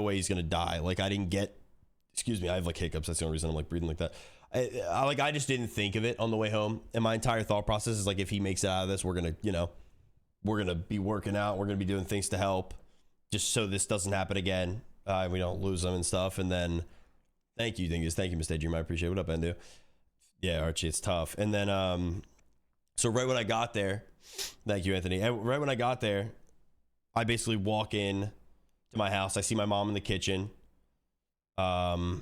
way he's gonna die. Like I didn't get, excuse me, I have like hiccups. That's the only reason I'm like breathing like that. I just didn't think of it on the way home. And my entire thought process is like, if he makes it out of this, we're gonna, you know, we're gonna be working out. We're gonna be doing things to help, just so this doesn't happen again. We don't lose him and stuff. And then, thank you, Dingus. Thank you, Mr. Dream. I appreciate it. What up, Endu? Yeah, Archie, it's tough. And then, so right when I got there, thank you, Anthony. And right when I got there, I basically walk in to my house. I see my mom in the kitchen. And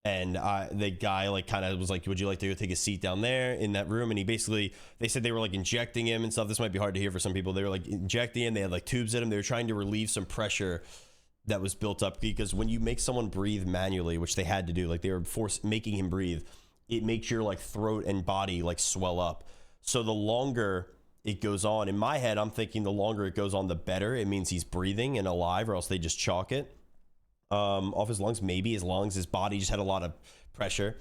the guy like kind of was like, would you like to go take a seat down there in that room? And he basically, they said they were like injecting him and stuff. This might be hard to hear for some people. They were like injecting him. They had like tubes in him. They were trying to relieve some pressure that was built up, because when you make someone breathe manually, which they had to do, like they were making him breathe, it makes your like throat and body like swell up. So the longer it goes on, in my head, I'm thinking the longer it goes on, the better. It means he's breathing and alive, or else they just chalk it off his lungs. Maybe his lungs, his body just had a lot of pressure.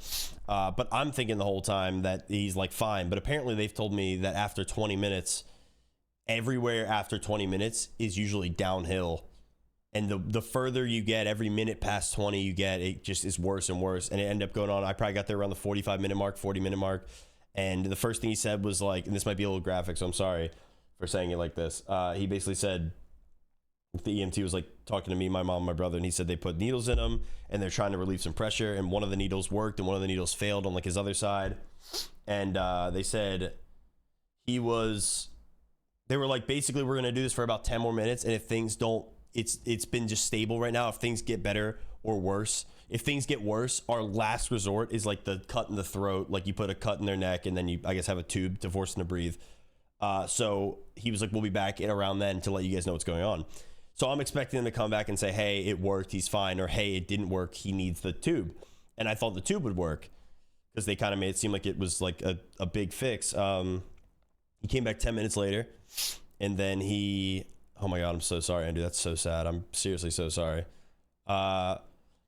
But I'm thinking the whole time that he's like fine. But apparently they've told me that after 20 minutes, everywhere after 20 minutes is usually downhill. And the further you get, every minute past 20 you get, it just is worse and worse. And it ended up going on. I probably got there around the 45-minute mark, 40-minute mark. And the first thing he said was like, and this might be a little graphic, so I'm sorry for saying it like this. He basically said, the EMT was like talking to me, my mom, my brother, and he said they put needles in him and they're trying to relieve some pressure. And one of the needles worked and one of the needles failed on like his other side. And they said they were like, basically, we're going to do this for about 10 more minutes. And if things don't, it's been just stable right now. If things get better or worse, if things get worse, our last resort is like the cut in the throat. Like you put a cut in their neck and then you, I guess, have a tube to force them to breathe. So he was like, we'll be back in around then to let you guys know what's going on. So I'm expecting them to come back and say, hey, it worked, he's fine, or hey, it didn't work, he needs the tube. And I thought the tube would work because they kind of made it seem like it was like a big fix. He came back 10 minutes later and then oh my God, I'm so sorry, Andrew. That's so sad. I'm seriously so sorry.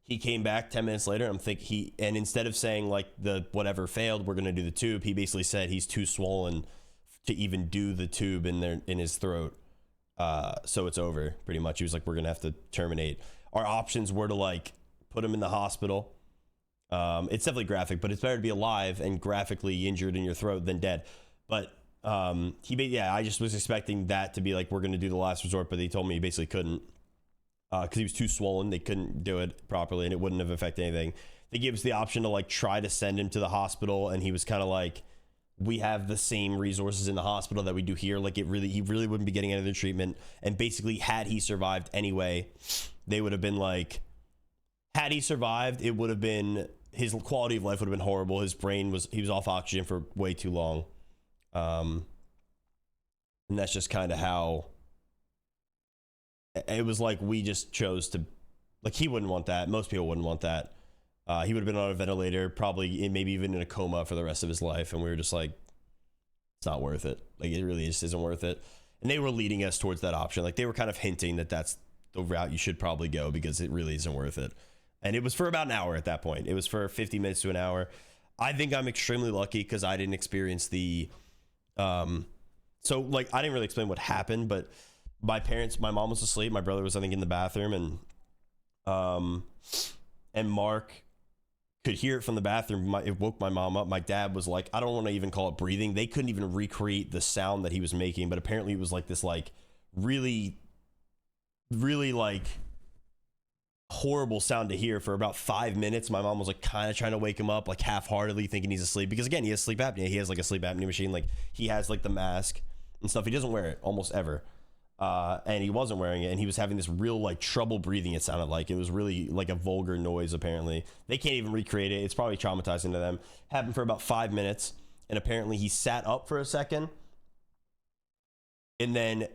He came back 10 minutes later. And instead of saying like the whatever failed, we're going to do the tube, he basically said he's too swollen to even do the tube in his throat. So it's over pretty much. He was like, we're going to have to terminate. Our options were to like put him in the hospital. It's definitely graphic, but it's better to be alive and graphically injured in your throat than dead. But I just was expecting that to be like, we're going to do the last resort, but they told me he basically couldn't because he was too swollen. They couldn't do it properly and it wouldn't have affected anything. They gave us the option to like try to send him to the hospital, and he was kind of like, we have the same resources in the hospital that we do here. Like he really wouldn't be getting any other treatment. And basically, had he survived anyway, they would have been like, had he survived, it would have been, his quality of life would have been horrible. His brain he was off oxygen for way too long. And that's just kind of how it was. Like, we just chose to, like, he wouldn't want that. Most people wouldn't want that. He would have been on a ventilator, probably maybe even in a coma for the rest of his life. And we were just like, it's not worth it. Like, it really just isn't worth it. And they were leading us towards that option. Like, they were kind of hinting that that's the route you should probably go because it really isn't worth it. And it was for about an hour at that point. It was for 50 minutes to an hour. I think I'm extremely lucky because I didn't experience the, so like, I didn't really explain what happened, but my mom was asleep. My brother was, I think, in the bathroom, and Mark could hear it from the bathroom. It woke my mom up. My dad was like, I don't want to even call it breathing. They couldn't even recreate the sound that he was making, but apparently it was like this, like really, really like horrible sound to hear for about 5 minutes. My mom was like kind of trying to wake him up, like half-heartedly thinking he's asleep, because again, he has sleep apnea. He has like a sleep apnea machine. Like he has like the mask and stuff. He doesn't wear it almost ever. And he wasn't wearing it, and he was having this real like trouble breathing. It sounded like it was really like a vulgar noise. Apparently they can't even recreate it. It's probably traumatizing to them. Happened for about 5 minutes, and apparently he sat up for a second and then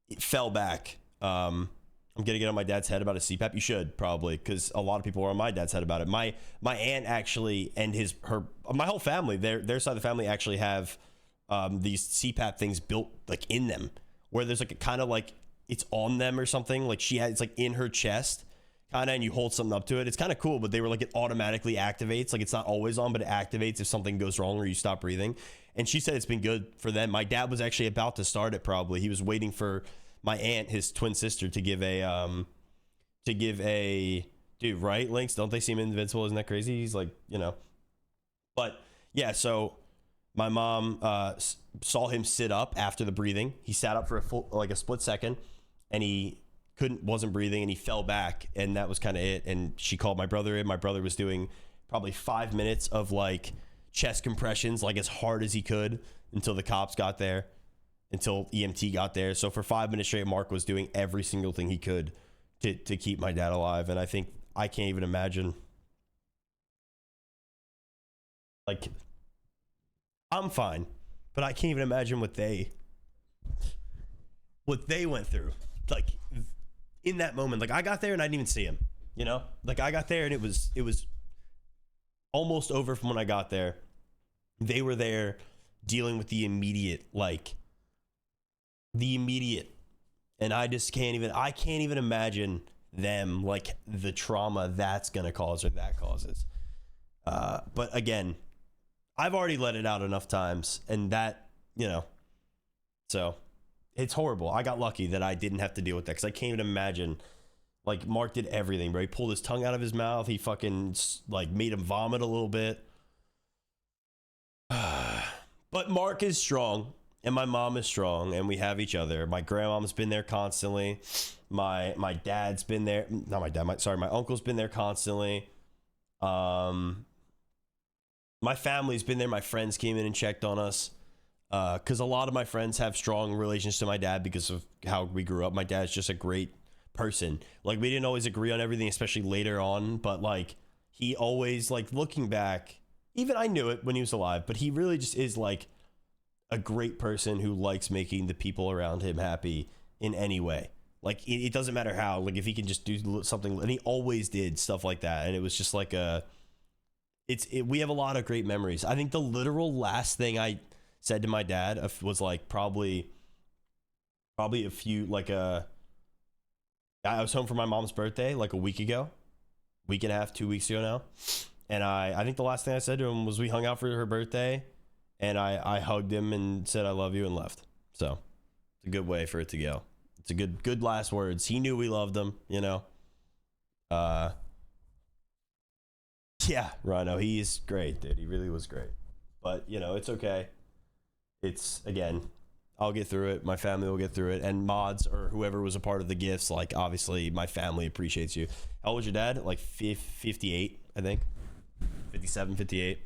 it fell back. I'm gonna get on my dad's head about a CPAP. You should probably, because a lot of people are on my dad's head about it. My aunt actually, and my whole family, their side of the family actually have these CPAP things built like in them, where there's like a kind of like it's on them or something. Like it's like in her chest kind of, and you hold something up to it. It's kind of cool, but they were like, it automatically activates. Like it's not always on, but it activates if something goes wrong or you stop breathing. And she said it's been good for them. My dad was actually about to start it probably. He was waiting for my aunt, his twin sister, to give to give a dude, right? Links, don't they seem invincible? Isn't that crazy? He's like, but yeah, so my mom saw him sit up after the breathing. He sat up for a split second, and he wasn't breathing, and he fell back, and that was kind of it. And she called my brother in. My brother was doing probably 5 minutes of like chest compressions, like as hard as he could until the cops got there, until EMT got there. So for 5 minutes straight, Mark was doing every single thing he could to keep my dad alive. And I can't even imagine. Like, I'm fine, but I can't even imagine what they went through. Like, in that moment, like I got there and I didn't even see him, like I got there and it was almost over from when I got there. They were there dealing with the immediate, and I can't even imagine them, like the trauma that's going to cause or that causes. But again, I've already let it out enough times, and that, so it's horrible. I got lucky that I didn't have to deal with that, because I can't even imagine. Like, Mark did everything, bro. He pulled his tongue out of his mouth. He fucking, like, made him vomit a little bit. But Mark is strong, and my mom is strong, and we have each other. My grandmom's been there constantly. My dad's been there. Not my dad. My uncle's been there constantly. My family's been there. My friends came in and checked on us. Because a lot of my friends have strong relations to my dad because of how we grew up. My dad's just a great person. Like, we didn't always agree on everything, especially later on, but like, he always, like, looking back, even I knew it when he was alive, but he really just is like a great person who likes making the people around him happy in any way. Like, it doesn't matter how, like, if he can just do something, and he always did stuff like that. And it was just like we have a lot of great memories. I think the literal last thing I said to my dad was like probably a few, like I was home for my mom's birthday like a week and a half, 2 weeks ago now. And I think the last thing I said to him was, we hung out for her birthday, and I hugged him and said, I love you, and left. So it's a good way for it to go. It's a good last words. He knew we loved him, yeah, Rhino, he's great, dude. He really was great. But, it's okay. It's, again, I'll get through it. My family will get through it. And mods or whoever was a part of the gifts, like, obviously, my family appreciates you. How old was your dad? Like 58, I think. 57, 58.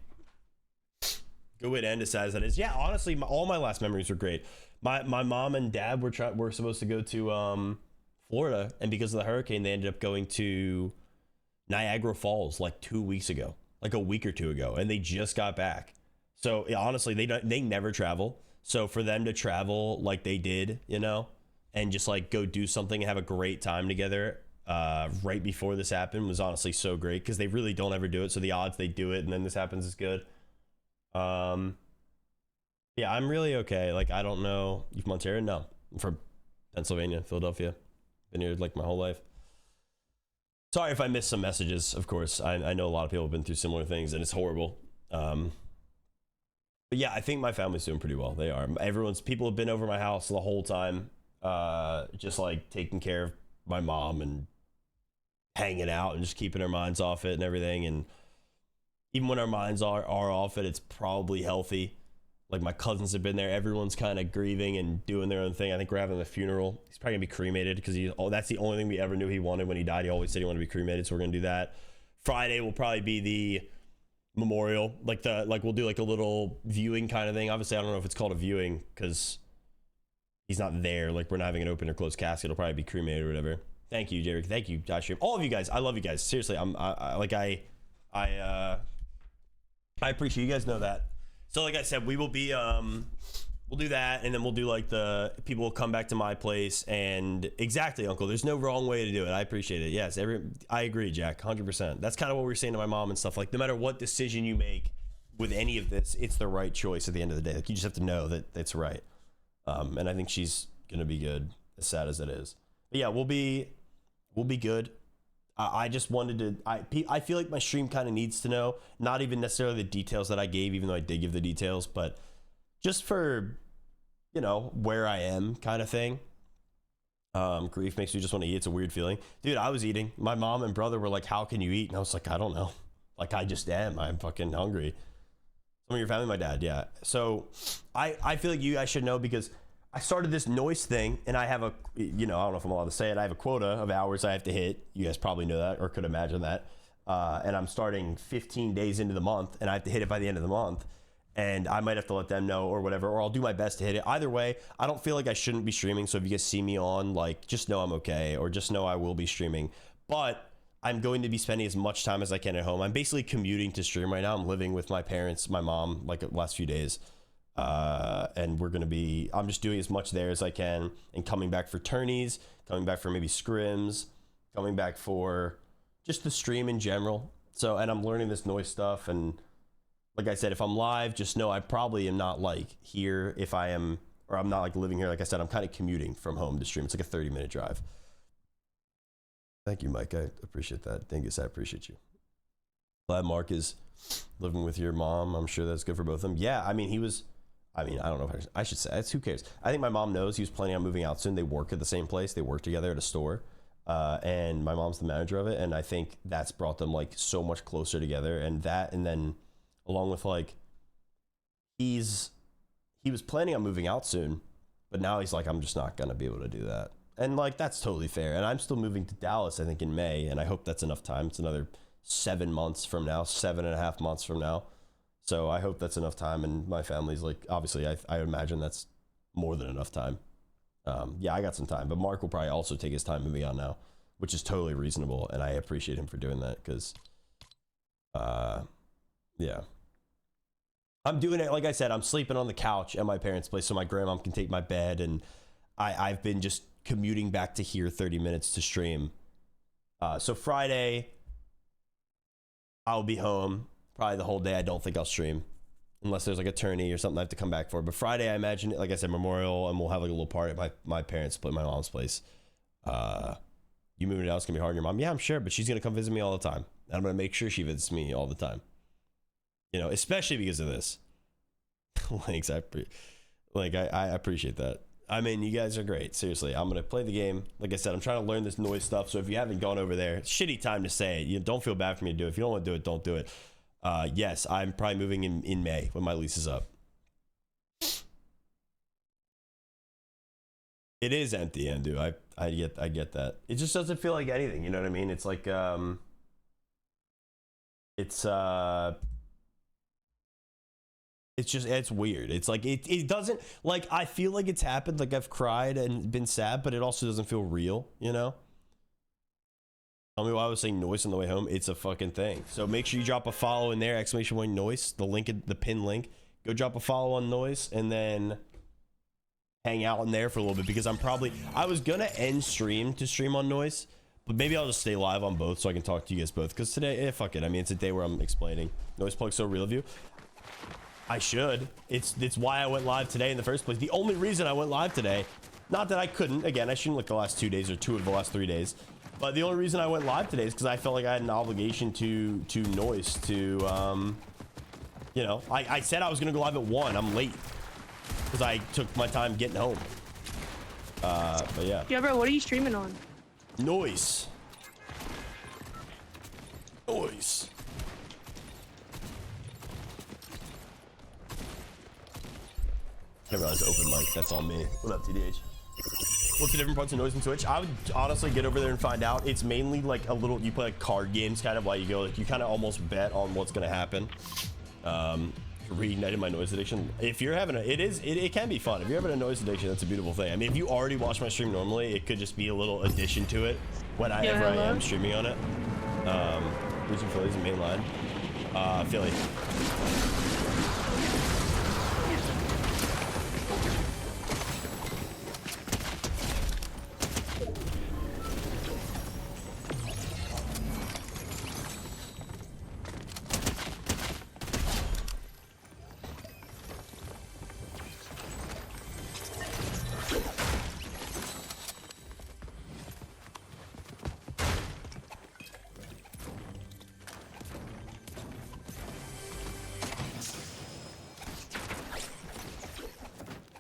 Good way to end it, sad as that is. Yeah, honestly, all my last memories were great. My mom and dad were supposed to go to Florida, and because of the hurricane, they ended up going to Niagara Falls like 2 weeks ago, like a week or two ago, and they just got back. So yeah, honestly, they never travel. So for them to travel like they did, and just like go do something and have a great time together right before this happened was honestly so great, because they really don't ever do it. So the odds they do it and then this happens is good. Yeah, I'm really okay. Like, I don't know. You from Ontario? No, I'm from Pennsylvania, Philadelphia. Been here like my whole life. Sorry if I missed some messages, of course. I know a lot of people have been through similar things, and it's horrible. But yeah, I think my family's doing pretty well. They are. People have been over my house the whole time, just like taking care of my mom and hanging out and just keeping our minds off it and everything. And even when our minds are off it, it's probably healthy. Like, my cousins have been there. Everyone's kind of grieving and doing their own thing. I think we're having a funeral. He's probably gonna be cremated, because that's the only thing we ever knew he wanted when he died. He always said he wanted to be cremated, so we're gonna do that. Friday will probably be the memorial. Like we'll do like a little viewing kind of thing. Obviously, I don't know if it's called a viewing because he's not there. Like, we're not having an open or closed casket. It'll probably be cremated or whatever. Thank you, Jerry. Thank you, Josh. All of you guys. I love you guys. Seriously, I appreciate you guys know that. So like I said, we will be we'll do that, and then we'll do like the people will come back to my place, and exactly, Uncle, there's no wrong way to do it. I appreciate it. Yes, I agree, Jack, 100%. That's kind of what we were saying to my mom and stuff. Like, no matter what decision you make with any of this, it's the right choice at the end of the day. Like, you just have to know that it's right. And I think she's gonna be good, as sad as it is. But yeah, we'll be good. I just wanted to, I feel like my stream kind of needs to know, not even necessarily the details that I gave, even though I did give the details, but just for, where I am kind of thing. Grief makes you just want to eat. It's a weird feeling. Dude, I was eating. My mom and brother were like, how can you eat? And I was like, I don't know. Like, I just am. I'm fucking hungry. Some of your family, my dad, yeah. So I feel like you guys should know because I started this noise thing and I have a, you know, I don't know if I'm allowed to say it. I have a quota of hours I have to hit. You guys probably know that or could imagine that. And I'm starting 15 days into the month and I have to hit it by the end of the month. And I might have to let them know or whatever, or I'll do my best to hit it. Either way, I don't feel like I shouldn't be streaming. So if you guys see me on, like, just know I'm okay, or just know I will be streaming. But I'm going to be spending as much time as I can at home. I'm basically commuting to stream right now. I'm living with my parents, my mom, like the last few days. And we're going to be, I'm just doing as much there as I can and coming back for tourneys, coming back for maybe scrims, coming back for just the stream in general. So, and I'm learning this noise stuff. And like I said, if I'm live, just know I probably am not like here if I am, or I'm not like living here. Like I said, I'm kind of commuting from home to stream. It's like a 30-minute drive. Thank you, Mike. I appreciate that. Dingus, I appreciate you. Glad Mark is living with your mom. I'm sure that's good for both of them. Yeah, I mean, I don't know if I should say it. Who cares? I think my mom knows he was planning on moving out soon. They work at the same place. They work together at a store. And my mom's the manager of it. And I think that's brought them like so much closer together. And that, and then along with like, he was planning on moving out soon, but now he's like, I'm just not going to be able to do that. And like, that's totally fair. And I'm still moving to Dallas, I think in May. And I hope that's enough time. It's another 7 months from now, 7.5 months from now. So I hope that's enough time. And my family's like, obviously I would imagine that's more than enough time. Yeah, I got some time, but Mark will probably also take his time moving on now, which is totally reasonable. And I appreciate him for doing that. Cause, yeah, I'm doing it. Like I said, I'm sleeping on the couch at my parents' place so my grandmom can take my bed. And I've been just commuting back to here 30 minutes to stream. So Friday, I'll be home probably the whole day. I don't think I'll stream unless there's like a tourney or something I have to come back for. But Friday, I imagine, like I said, Memorial, and we'll have like a little party at my parents' place, my mom's place. You moving out, it's gonna be hard on your mom. Yeah, I'm sure, but she's gonna come visit me all the time. And I'm gonna make sure she visits me all the time. You know, especially because of this. Thanks, I appreciate that. I mean, you guys are great. Seriously, I'm gonna play the game. Like I said, I'm trying to learn this noise stuff. So if you haven't gone over there, it's shitty time to say it. You don't feel bad for me to do it. If you don't want to do it, don't do it. Yes, I'm probably moving in May when my lease is up. It is empty, Andu. I get that. It just doesn't feel like anything. You know what I mean? It's like it's weird. It's like it doesn't, like, I feel like it's happened, like I've cried and been sad, but it also doesn't feel real, you know? Tell me why I was saying noise on the way home. It's a fucking thing. So make sure you drop a follow in there, exclamation noise, the link, the pin link. Go drop a follow on noise and then hang out in there for a little bit, because I was gonna end stream to stream on noise, but maybe I'll just stay live on both so I can talk to you guys both, because today, fuck it. I mean, it's a day where I'm explaining. Noise plug so real of you. I should. It's why I went live today in the first place. The only reason I went live today, not that I couldn't, again, I shouldn't like the last 2 days or 2 of the last 3 days, but the only reason I went live today is because I felt like I had an obligation to noise, to, you know, I said I was going to go live at 1. I'm late because I took my time getting home. But yeah. Yeah, bro, what are you streaming on? Noise. Noise. I didn't realize open mic. That's on me. What up, TDH? What's the different parts of noise and Twitch? I would honestly get over there and find out. It's mainly like a little, you play like card games kind of while you go. Like you kind of almost bet on what's going to happen. Reignited my noise addiction. If you're having it can be fun. If you're having a noise addiction, that's a beautiful thing. I mean, if you already watch my stream normally, it could just be a little addition to it whenever I am streaming on it. Who's in Philly's main line? Philly.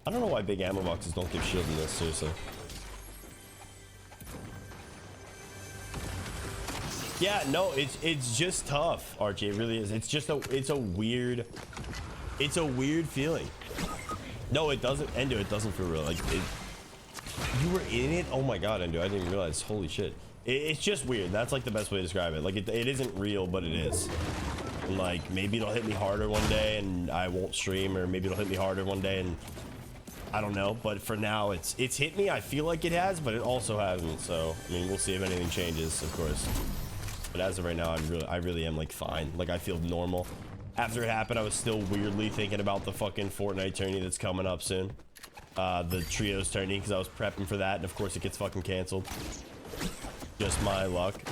I don't know why big ammo boxes don't give shield in this, seriously. Yeah, no, it's just tough, Archie. It really is. It's a weird feeling. No, it doesn't, Endo. It doesn't feel real. Like you were in it. Oh my god, Endo. I didn't realize. Holy shit. It's just weird. That's like the best way to describe it. Like it isn't real, but it is. And like maybe it'll hit me harder one day, and I won't stream, or maybe it'll hit me harder one day, and I don't know. But for now, it's hit me. I feel like it has, but it also hasn't. So I mean, we'll see if anything changes, of course. But as of right now, I really am like fine. Like I feel normal. After it happened, I was still weirdly thinking about the fucking Fortnite tourney that's coming up soon. The trios tourney, because I was prepping for that, and of course it gets fucking canceled. Just my luck.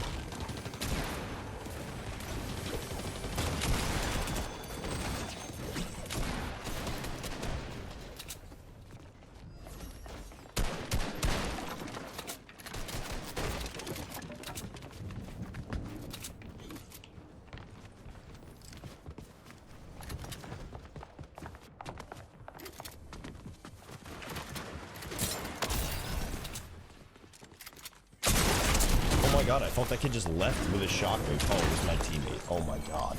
God, I thought that kid just left with a shockwave. Oh, it was my teammate. Oh my god.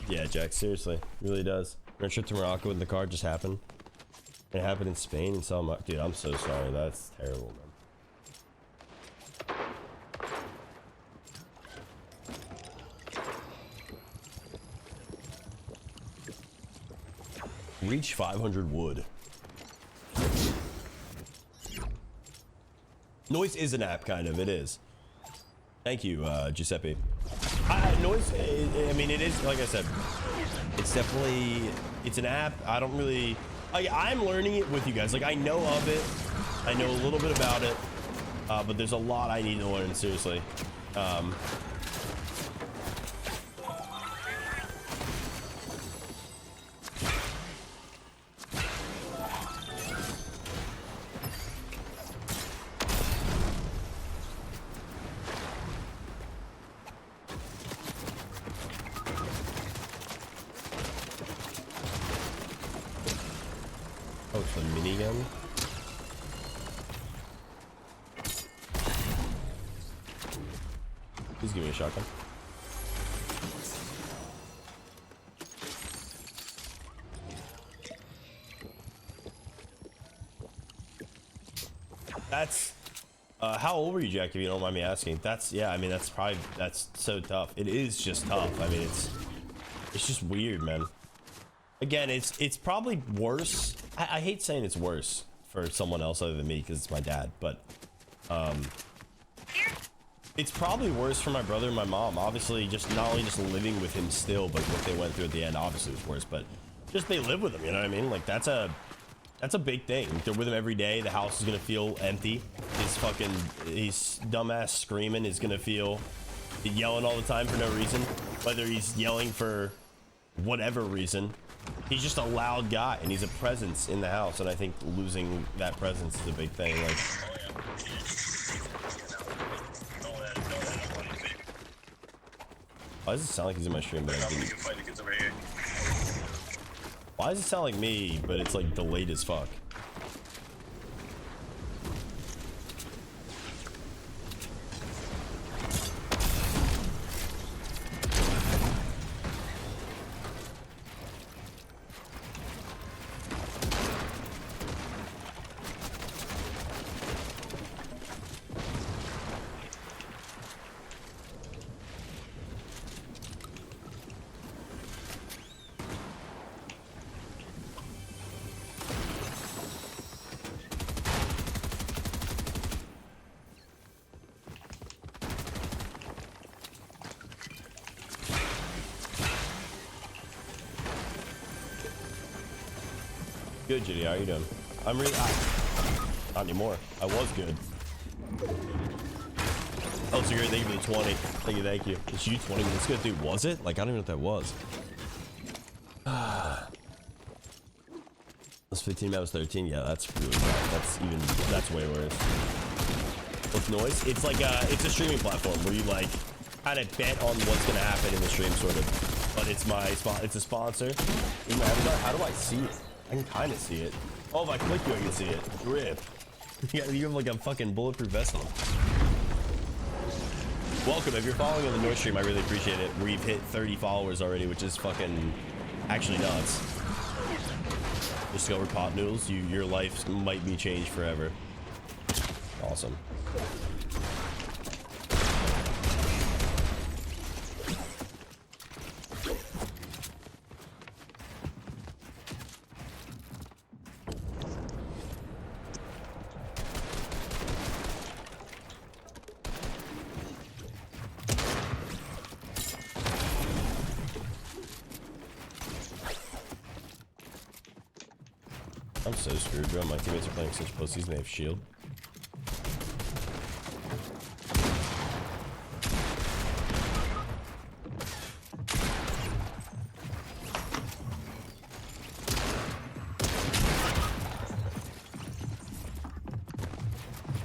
Yeah, Jack, seriously. Really does. Our trip to Morocco in the car just happened. It happened in Spain and so much. Dude, I'm so sorry. That's terrible, man. Reach 500 wood. Noise is an app, kind of. It is. Thank you, Giuseppe. Noise, I mean, it is, like I said, it's definitely, it's an app. I don't really, I'm learning it with you guys. Like, I know of it. I know a little bit about it, but there's a lot I need to learn, seriously. Please give me a shotgun. That's how old were you, Jack, if you don't mind me asking? That's, yeah, I mean, that's so tough. It is just tough. I mean, it's just weird, man. Again, it's probably worse. I hate saying it's worse for someone else other than me because it's my dad, but it's probably worse for my brother and my mom. Obviously, just not only just living with him still, but what they went through at the end obviously was worse, but just they live with him, you know what I mean? Like that's a big thing. They're with him every day. The house is gonna feel empty. His dumbass screaming is gonna feel yelling all the time for no reason, whether he's yelling for whatever reason. He's just a loud guy and he's a presence in the house, and I think losing that presence is a big thing. Like, why does it sound like he's in my stream, but I didn't? Why does it sound like me, but it's like delayed as fuck? Good, Jitty. How are you doing? I'm really not anymore. I was good. Oh, so great. Thank you for the 20. Thank you. It's you 20 minutes ago, dude. Was it? Like, I don't even know what that was. That's 15. That was 13. Yeah, that's really bad. That's way worse. With noise, it's like it's a streaming platform where you like kind of bet on what's gonna happen in the stream, sort of. But it's it's a sponsor. In my avatar. How do I see it? I can kind of see it. Oh, if I click you, I can see it. Rip. You have like a fucking bulletproof vest on. Welcome. If you're following on the North Stream, I really appreciate it. We've hit 30 followers already, which is fucking actually nuts. Discover pot noodles. Your life might be changed forever. Awesome. I'm so screwed, bro. My teammates are playing such pussies and they have shield.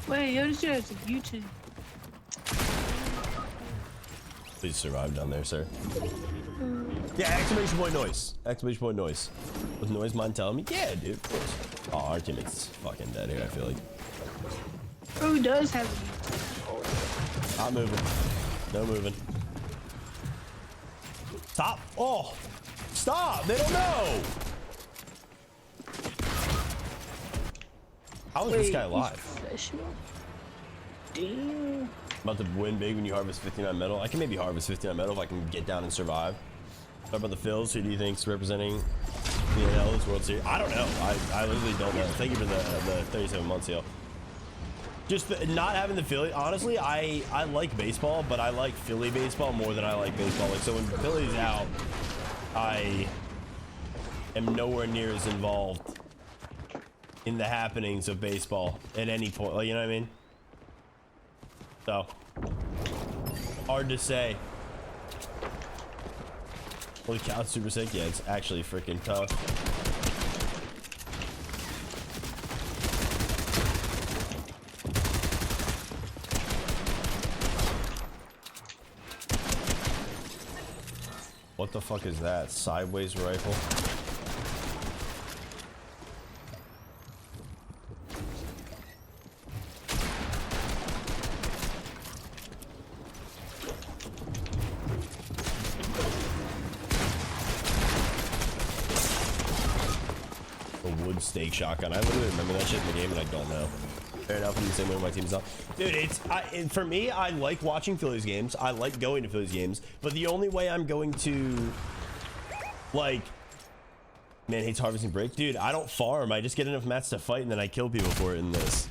Wait, yo, this shit has a YouTube. Please survive down there, sir. Yeah, exclamation point noise. Exclamation point noise. Was noise mind telling me? Yeah, dude, of course. Oh, our teammate's fucking dead here, I feel like. Who does have a YouTube? Not moving. No moving. Stop. Oh, stop. They don't know. How is this guy alive? Damn. About to win big when you harvest 59 metal. I can maybe harvest 59 metal if I can get down and survive. Talk about the Phils. Who do you think's representing the NL's World Series? I don't know. I literally don't know. Thank you for the 37 months, yo. Just not having the Philly. Honestly, I like baseball, but I like Philly baseball more than I like baseball. Like, so when Philly's out, I am nowhere near as involved in the happenings of baseball at any point. Like, you know what I mean? So hard to say. Holy cow, it's super sick. Yeah, it's actually freaking tough. What the fuck is that? Sideways rifle? Stake shotgun. I literally remember that shit in the game and I don't know. Fair enough. I'm the same way my team's up. Dude, for me, I like watching Phillies games. I like going to Phillies games, but the only way I'm going to, like, man hates harvesting break. Dude, I don't farm. I just get enough mats to fight and then I kill people for it in this.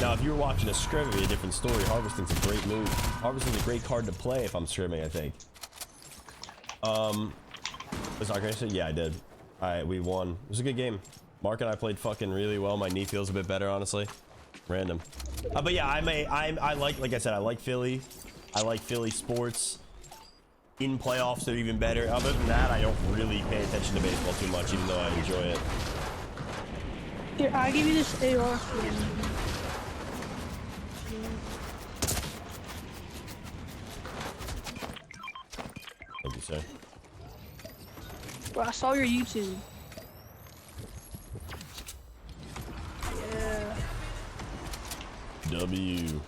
Now, if you were watching a scrim, it'd be a different story. Harvesting's a great move. Harvesting's a great card to play if I'm scrimming, I think. Was I gonna say? Yeah, I did. Alright, we won. It was a good game. Mark and I played fucking really well. My knee feels a bit better, honestly. Random. But yeah, I like I said, I like Philly. I like Philly sports. In playoffs, they're even better. Other than that, I don't really pay attention to baseball too much, even though I enjoy it. Here, I'll give you this AR. Thank you, sir. Bro, I saw your YouTube. Yeah. W.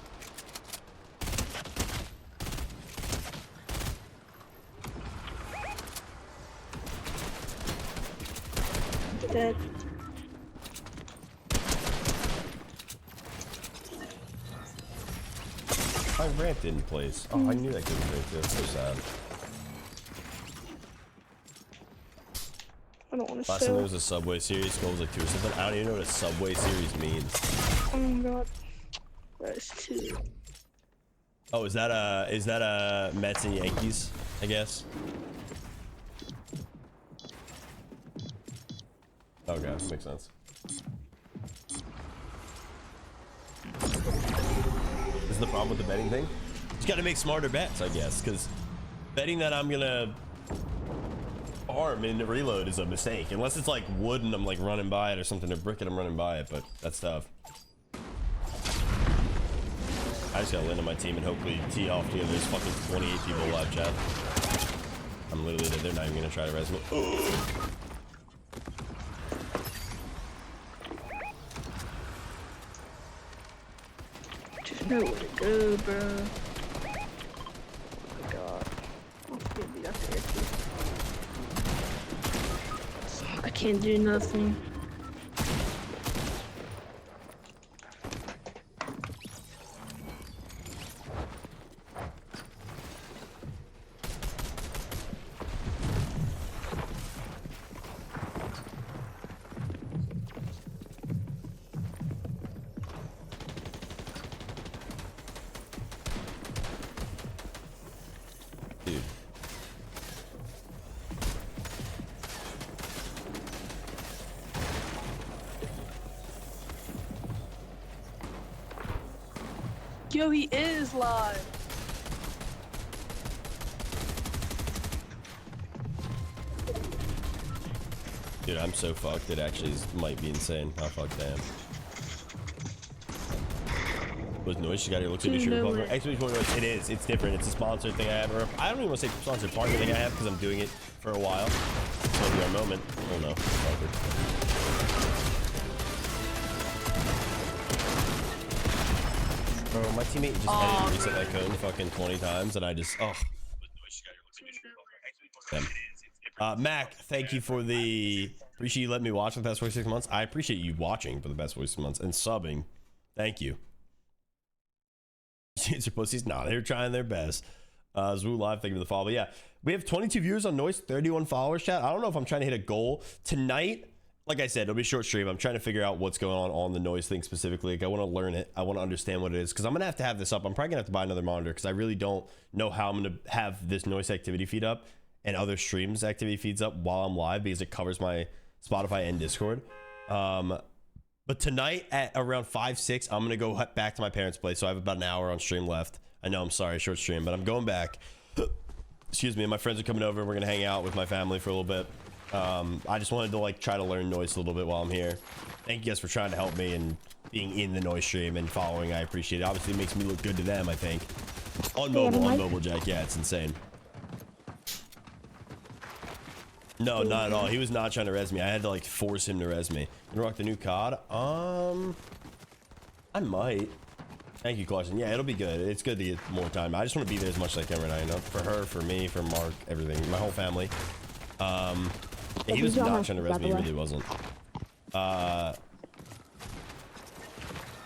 Dead. My ramp didn't place. Oh, I knew that couldn't play too. That's so sad. I don't want to Last time there was a Subway Series, goal was like 2 or something. I don't even know what a Subway Series means. Oh my god. That's 2. Oh, is that a Mets and Yankees, I guess? Okay, makes sense. This is the problem with the betting thing. Just gotta make smarter bets, I guess, because betting that I'm gonna farm in the reload is a mistake. Unless it's like wood and I'm like running by it or something, or brick and I'm running by it, but that's tough. I just gotta land on my team and hopefully tee off. You know, there's fucking 28 people live chat. I'm literally, they're not even gonna try to res me. There's nowhere to go, bro. can't do nothing. Dude. Yo, he is live. Dude, I'm so fucked. It actually might be insane how fucked I am. What noise you got here? Looks like a sugar pump. It is. It's different. It's a sponsored thing I have. Or I don't even want to say sponsored partner thing I have because I'm doing it for a while. It's only our moment. Oh no. Bro, my teammate just had to reset that code fucking 20 times and I just, oh. Mac, thank you for the, appreciate you letting me watch for the past 46 months. I appreciate you watching for the past 46 months and subbing. Thank you. It's your pussies. Nah, they're trying their best. Zoo Live, thank you for the follow. But yeah, we have 22 viewers on Noise, 31 followers, chat. I don't know if I'm trying to hit a goal tonight. Like I said, it'll be a short stream. I'm trying to figure out what's going on the noise thing specifically. Like, I want to learn it. I want to understand what it is because I'm going to have this up. I'm probably going to have to buy another monitor because I really don't know how I'm going to have this noise activity feed up and other streams activity feeds up while I'm live because it covers my Spotify and Discord. But tonight at around 5, 6, I'm going to go back to my parents' place. So I have about an hour on stream left. I know, I'm sorry, short stream, but I'm going back. Excuse me. And my friends are coming over. We're going to hang out with my family for a little bit. I just wanted to like try to learn noise a little bit while I'm here. Thank you guys for trying to help me and being in the noise stream and following. I appreciate it. Obviously it makes me look good to them, I think. On mobile, Jack. Yeah, it's insane. No, not at all. He was not trying to res me. I had to like force him to res me. You rock the new COD? I might. Thank you, Clarkson. Yeah, it'll be good. It's good to get more time. I just want to be there as much as I can right now, you know? For her, for me, for Mark, everything. My whole family. He was not trying to res me. He really wasn't.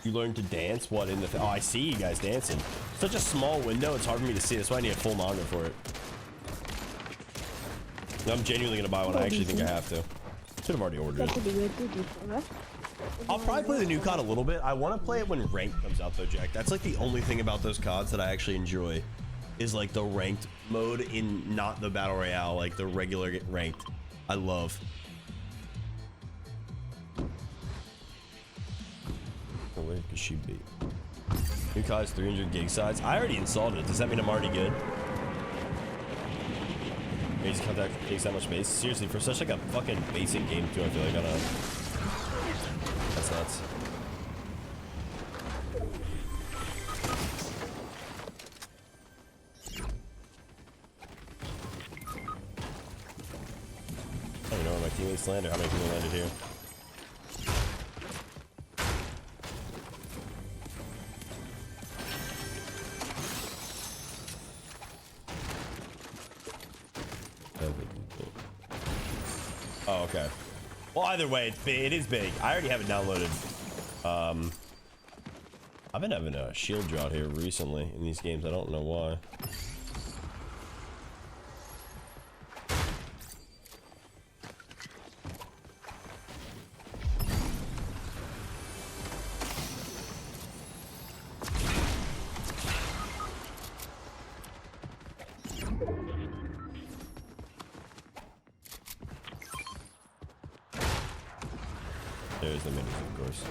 You learned to dance? What in the... Oh, I see you guys dancing. Such a small window. It's hard for me to see. That's why I need a full monitor for it. I'm genuinely gonna buy one. I actually think I have to. Should have already ordered it. I'll probably play the new COD a little bit. I want to play it when ranked comes out though, Jack. That's like the only thing about those CODs that I actually enjoy is like the ranked mode in not the battle royale, like the regular ranked. I love. Where could she be? New COD is 300 gig size. I already installed it. Does that mean I'm already good? Basic contact takes that much space. Seriously, for such like a fucking basic game too, I feel like I don't know. That's nuts. I don't know where my teammates landed. How many people landed here? Oh, okay. Well, either way, it's big. It is big. I already have it downloaded. I've been having a shield drought here recently in these games. I don't know why. There's the minis, of course.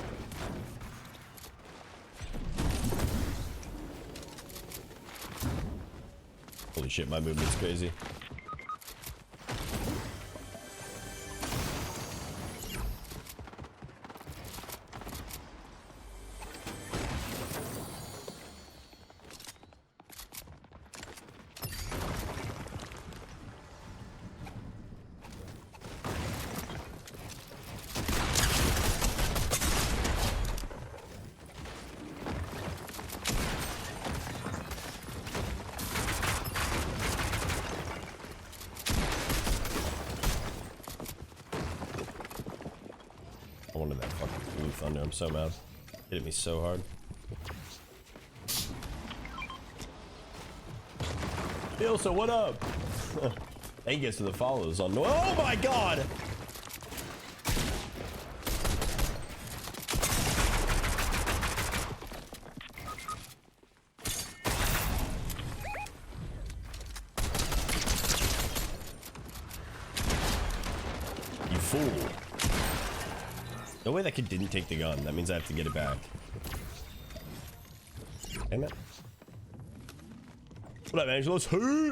Holy shit, my movement's crazy. thunder. I'm so mad. It hit me so hard. Ilsa, what up? Thank you for the follows on. Oh my god! You fool. No way that kid didn't take the gun. That means I have to get it back. Damn it. What up, Angelos? Hey!